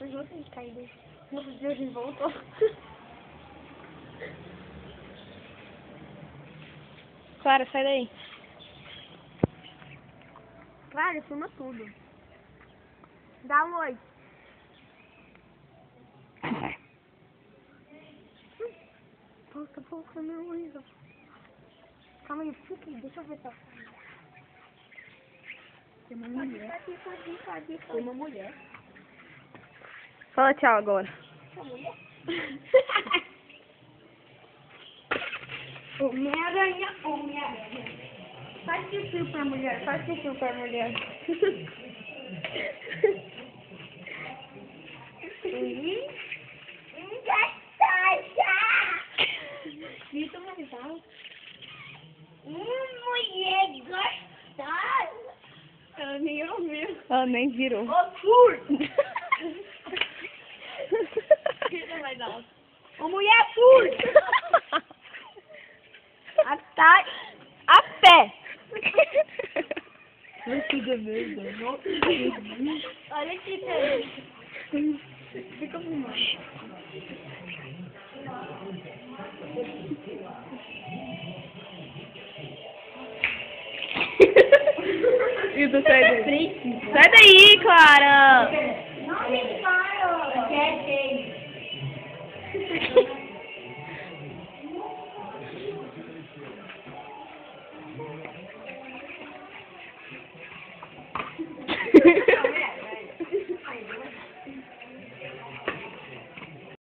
Depois você cai daí. Nossa, Deus, ele voltou. Clara, sai daí. Clara, filma tudo. Dá um oi. Volta, meu Luísa. Calma aí, fica aqui, deixa eu ver só. Tem uma mulher. Tem uma mulher. Fala tchau agora. Homem-Aranha, Homem-Aranha. Faz xixi pra mulher, faz xixi pra mulher. Grita mais alto. Mulher gostosa. Ela nem ouviu. Ela nem virou. Ô, surdo! Grita mais alto. Ô, mulher surda! Atrás. A pé! Olha aqui, Pedro. Fica filmando. Isa, sai daí. Sai daí, Clara! Não me para.